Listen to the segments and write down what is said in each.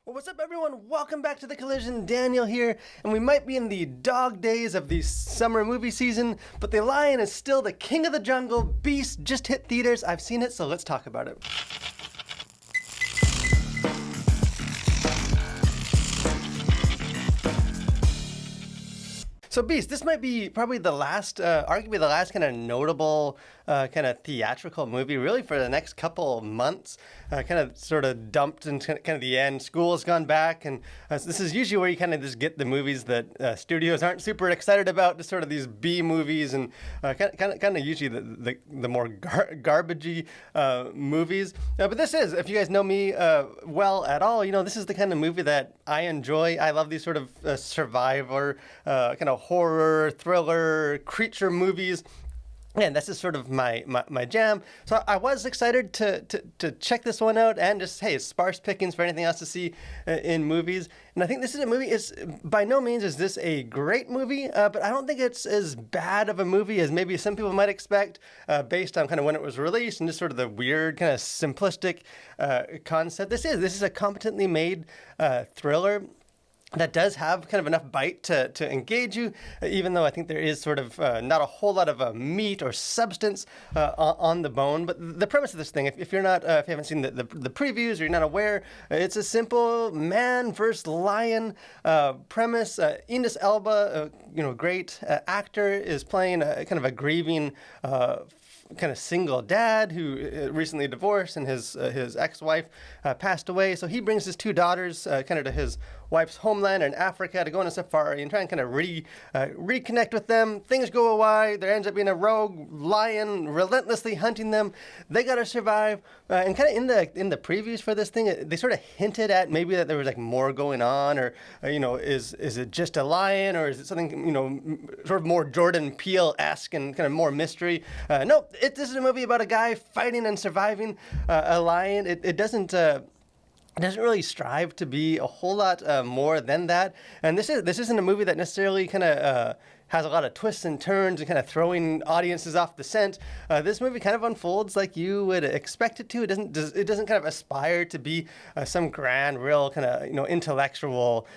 Well, what's up, everyone? Welcome back to The Collision. Daniel here, and we might be in the dog days of the summer movie season, but The Lion is still the king of the jungle. Beast just hit theaters. I've seen it, so let's talk about it. So Beast, this might be probably the last, arguably the last kind of notable kind of theatrical movie really for the next couple months. Kind of sort of dumped in kind of the end. School's gone back, and this is usually where you kind of just get the movies that studios aren't super excited about, just sort of these B movies and kind of usually the more garbagey movies. But this is, if you guys know me well at all, you know this is the kind of movie that I enjoy. I love these sort of survivor kind of horror, thriller, creature movies. And this is sort of my jam. So I was excited to check this one out and just, hey, sparse pickings for anything else to see in movies. And I think this is a movie, by no means is this a great movie, but I don't think it's as bad of a movie as maybe some people might expect based on kind of when it was released and just sort of the weird kind of simplistic concept. This is a competently made thriller that does have kind of enough bite to engage you, even though I think there is sort of not a whole lot of meat or substance on the bone. But the premise of this thing, if you're not, if you haven't seen the previews or you're not aware, it's a simple man versus lion premise. Idris Elba, great actor, is playing kind of a grieving kind of single dad who recently divorced, and his ex-wife passed away. So he brings his two daughters kind of to his wife's homeland in Africa to go on a safari and try and kind of reconnect with them. Things go awry. There ends up being a rogue lion relentlessly hunting them. They got to survive. And kind of in the previews for this thing, they sort of hinted at maybe that there was like more going on, or is it just a lion, or is it something sort of more Jordan Peele-esque and kind of more mystery? No, this is a movie about a guy fighting and surviving a lion. It doesn't really strive to be a whole lot more than that. And this isn't a movie that necessarily kind of has a lot of twists and turns and kind of throwing audiences off the scent. This movie kind of unfolds like you would expect it to. It doesn't kind of aspire to be some grand, real kind of intellectual,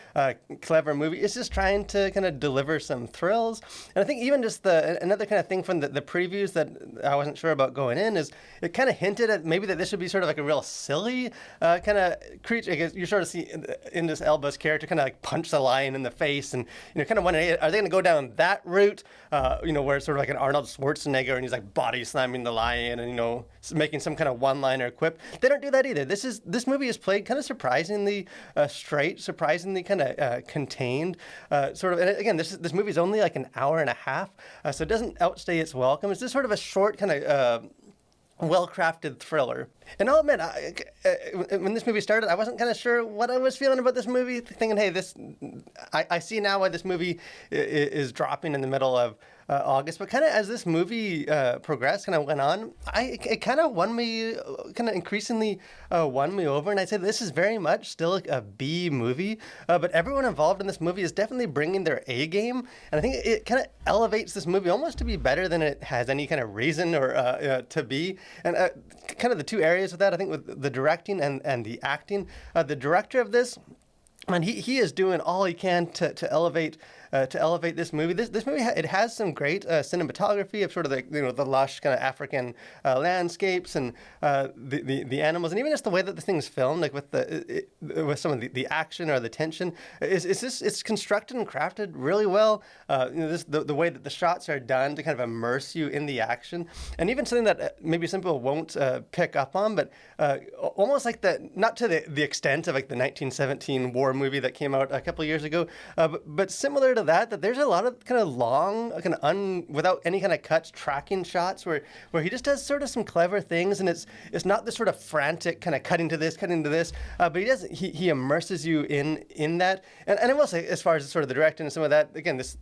clever movie. It's just trying to kind of deliver some thrills. And I think even just another kind of thing from the previews that I wasn't sure about going in is it kind of hinted at maybe that this would be sort of like a real silly kind of creature. Because you sort of see Idris Elba's character kind of like punch the lion in the face, and kind of wondering, are they going to go down that route, where it's sort of like an Arnold Schwarzenegger and he's like body slamming the lion and making some kind of one-liner quip. They don't do that either. This movie is played kind of surprisingly straight, surprisingly kind of contained, sort of. And again, this movie is only like an hour and a half, so it doesn't outstay its welcome. It's just sort of a short kind of well-crafted thriller. And I'll admit, when this movie started, I wasn't kind of sure what I was feeling about this movie, thinking, hey, I see now why this movie is dropping in the middle of August. But kind of as this movie progressed, kind of went on, it kind of won me, kind of increasingly won me over. And I'd say this is very much still a B movie, but everyone involved in this movie is definitely bringing their A game. And I think it kind of elevates this movie almost to be better than it has any kind of reason or to be. And kind of the two areas of that, I think, with the directing and the acting. The director of this, and he is doing all he can to elevate this movie. This movie it has some great cinematography of sort of the lush kind of African landscapes and the animals, and even just the way that the thing's filmed, like with some of the action or the tension, it's constructed and crafted really well. The way that the shots are done to kind of immerse you in the action, and even something that maybe some people won't pick up on, but almost like not to the extent of like the 1917 war movie that came out a couple of years ago, but similar to that there's a lot of kind of long, kind of without any kind of cuts, tracking shots where he just does sort of some clever things, and it's not this sort of frantic kind of cutting to this, but he immerses you in that. And I will say, as far as sort of the directing and some of that, again, this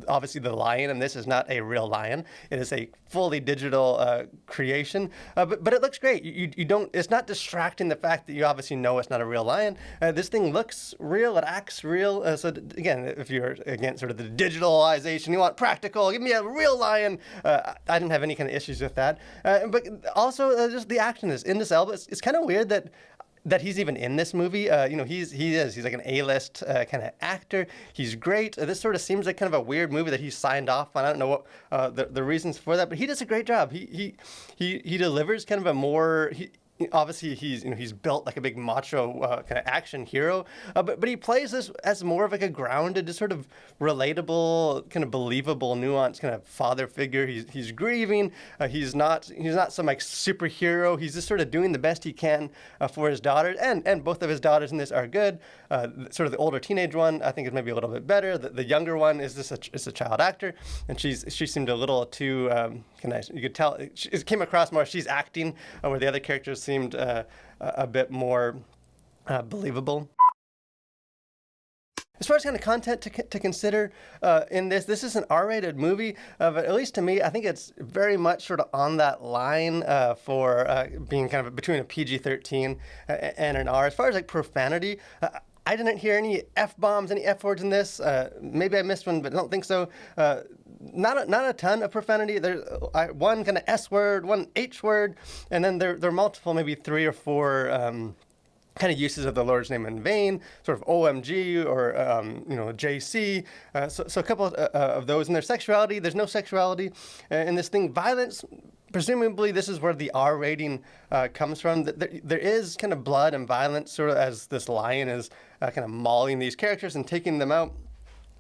obviously the lion, and this is not a real lion. It is a fully digital creation, but it looks great. You don't. It's not distracting the fact that you obviously know it's not a real lion. This thing looks real. It acts real. So again, if you're against sort of the digitalization, you want practical, give me a real lion. I didn't have any kind of issues with that. But also just the action is Idris Elba. It's kind of weird that that he's even in this movie. He's like an A-list kind of actor. He's great. This sort of seems like kind of a weird movie that he signed off on. I don't know what the reasons for that, but he does a great job. He delivers kind of a more. Obviously, he's built like a big macho kind of action hero, but he plays this as more of like a grounded, just sort of relatable, kind of believable, nuanced kind of father figure. He's grieving. He's not some like superhero. He's just sort of doing the best he can for his daughters, and both of his daughters in this are good. Sort of the older teenage one, I think, is maybe a little bit better. The younger one is just a child actor, and she seemed a little too you could tell it came across more she's acting, where the other characters seemed a bit more believable. As far as kind of content to consider in this is an R-rated movie, but at least to me, I think it's very much sort of on that line for being kind of between a PG-13 and an R. As far as like profanity, I didn't hear any F-bombs, any F-words in this. Maybe I missed one, but I don't think so. Not a ton of profanity. There's one kind of S word, one H word, and then there are multiple, maybe 3 or 4 kind of uses of the Lord's name in vain, sort of OMG or JC. So a couple of those. And their sexuality, there's no sexuality in this thing. Violence, presumably this is where the R rating comes from. There is kind of blood and violence, sort of as this lion is kind of mauling these characters and taking them out.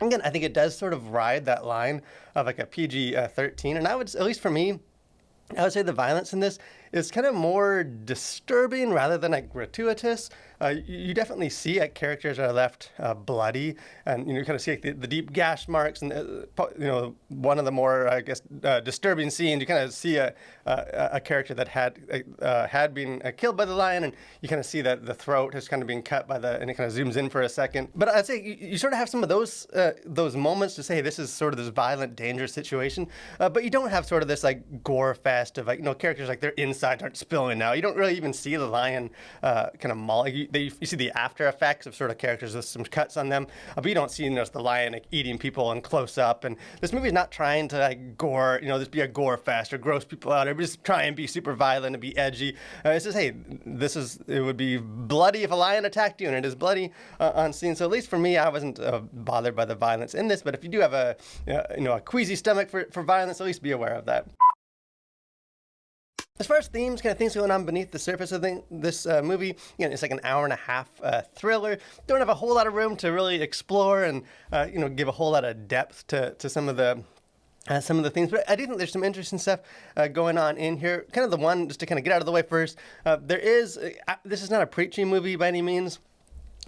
Again, I think it does sort of ride that line of like a PG-13. And I would, at least for me, I would say the violence in this is kind of more disturbing rather than like gratuitous. You definitely see characters that are left bloody, and you kind of see like, the deep gash marks, and one of the more disturbing scenes. You kind of see a character that had been killed by the lion, and you kind of see that the throat has kind of been cut and it kind of zooms in for a second. But I'd say you sort of have some of those moments to say this is sort of this violent, dangerous situation, but you don't have sort of this like gore fest of characters like their insides aren't spilling out. You don't really even see the lion kind of mauling. You see the after effects of sort of characters with some cuts on them, but you don't see the lion like eating people in close up. And this movie is not trying to like gore, just be a gore fest or gross people out, or just try and be super violent and be edgy. It says, hey, it would be bloody if a lion attacked you, and it is bloody on scene. So at least for me, I wasn't bothered by the violence in this. But if you do have a queasy stomach for violence, at least be aware of that. As far as themes, kind of things going on beneath the surface of this movie, it's like an hour-and-a-half thriller. Don't have a whole lot of room to really explore and give a whole lot of depth to some of the themes, but I do think there's some interesting stuff going on in here. Kind of the one, just to kind of get out of the way first, this is not a preachy movie by any means.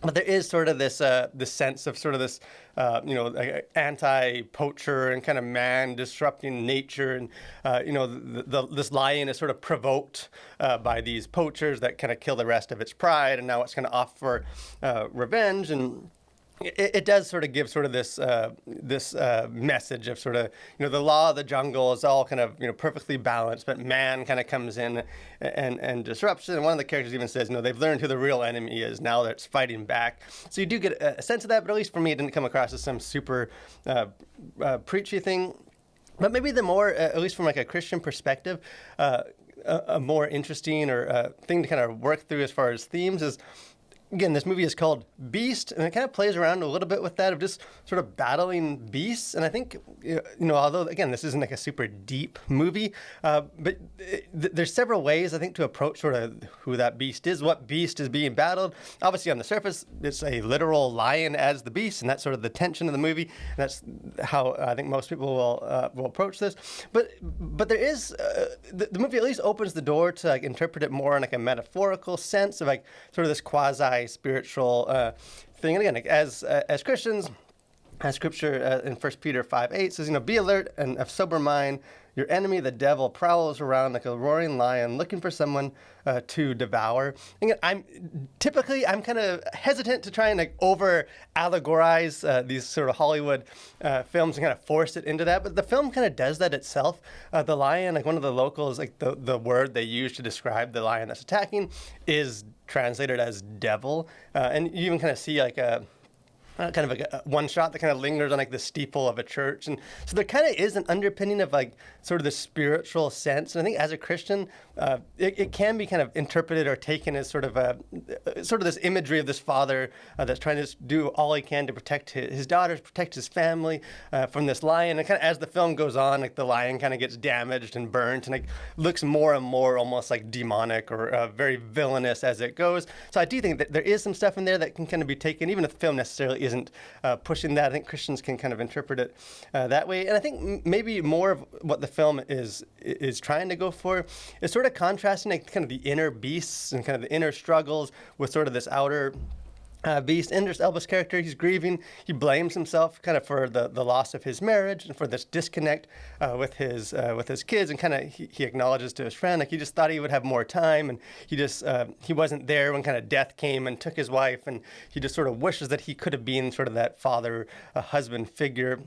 But there is sort of this sense of sort of this, anti-poacher and kind of man disrupting nature, and this lion is sort of provoked by these poachers that kind of kill the rest of its pride, and now it's kind of off for revenge. And it does sort of give sort of this message of sort of the law of the jungle is all kind of perfectly balanced, but man kind of comes in and disrupts it. And one of the characters even says they've learned who the real enemy is now that it's fighting back. So you do get a sense of that, but at least for me it didn't come across as some super preachy thing. But maybe the more, at least from like a Christian perspective, a more interesting or thing to kind of work through as far as themes is, again, this movie is called Beast, and it kind of plays around a little bit with that of just sort of battling beasts. And I think, although, again, this isn't like a super deep movie, but there's several ways, I think, to approach sort of who that beast is, what beast is being battled. Obviously, on the surface, it's a literal lion as the beast, and that's sort of the tension of the movie. And that's how I think most people will approach this. But there is, the movie at least opens the door to like interpret it more in like a metaphorical sense of like sort of this quasi-spiritual thing. And again, like, as Christians, as Scripture in 1 Peter 5:8 says, be alert and of sober mind. Your enemy, the devil, prowls around like a roaring lion looking for someone to devour. Again, I'm kind of hesitant to try and like over-allegorize these sort of Hollywood films and kind of force it into that, but the film kind of does that itself. The lion, like one of the locals, like the word they use to describe the lion that's attacking is translated as devil, and you even kind of see like kind of like a one shot that kind of lingers on like the steeple of a church. And so there kind of is an underpinning of like sort of the spiritual sense. And I think as a Christian, it can be kind of interpreted or taken as sort of this imagery of this father that's trying to do all he can to protect his daughters, protect his family from this lion. And kind of as the film goes on, like the lion kind of gets damaged and burnt and like looks more and more almost like demonic or very villainous as it goes. So I do think that there is some stuff in there that can kind of be taken, even if the film necessarily isn't pushing that. I think Christians can kind of interpret it that way. And I think maybe more of what the film is trying to go for is sort of contrasting like kind of the inner beasts and kind of the inner struggles with sort of this outer beast. Idris Elba's character, he's grieving. He blames himself kind of for the loss of his marriage and for this disconnect with his kids. And kind of he acknowledges to his friend, like he just thought he would have more time, and he wasn't there when kind of death came and took his wife, and he just sort of wishes that he could have been sort of that father, husband figure.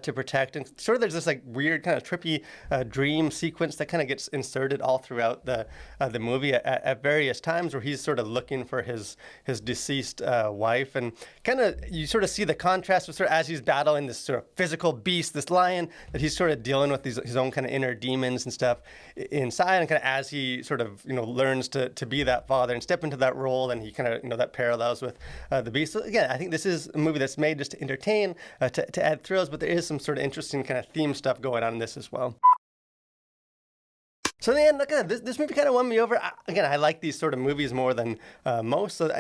To protect, and sort of there's this like weird kind of trippy dream sequence that kind of gets inserted all throughout the movie at various times, where he's sort of looking for his deceased wife, and kind of you sort of see the contrast with sort of as he's battling this sort of physical beast, this lion, that he's sort of dealing with his own kind of inner demons and stuff inside, and kind of as he sort of learns to be that father and step into that role, and he kind of that parallels with the beast. So again, I think this is a movie that's made just to entertain, to add thrills, but there is some sort of interesting kind of theme stuff going on in this as well. So in the end, look at this movie kind of won me over. I like these sort of movies more than most. So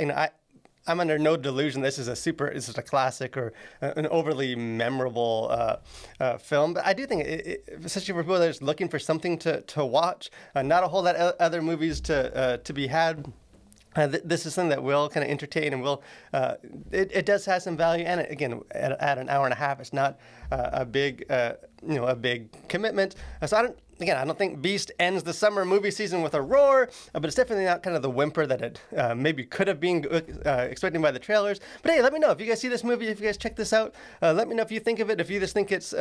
I'm under no delusion this is a classic or an overly memorable film. But I do think, especially for people that are just looking for something to watch, not a whole lot of other movies to be had. This is something that will kind of entertain and will, it does have some value. And again, at an hour and a half, it's not a big commitment. So I don't think Beast ends the summer movie season with a roar, but it's definitely not kind of the whimper that it maybe could have been expecting by the trailers. But hey, let me know if you guys see this movie, if you guys check this out. Let me know if you think of it, if you just think it's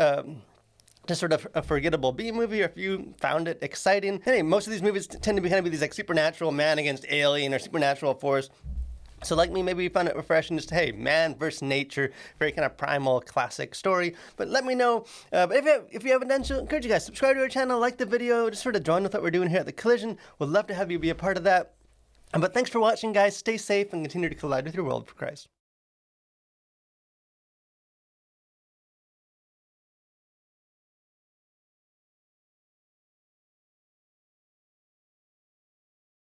just sort of a forgettable B movie, or if you found it exciting. And hey, most of these movies tend to be kind of these like supernatural man against alien or supernatural force. So like me, maybe you found it refreshing, just, hey, man versus nature, very kind of primal, classic story. But let me know. But if you haven't done so, I encourage you guys, subscribe to our channel, like the video, just sort of join with what we're doing here at The Collision. We'd love to have you be a part of that. But thanks for watching, guys. Stay safe and continue to collide with your world for Christ.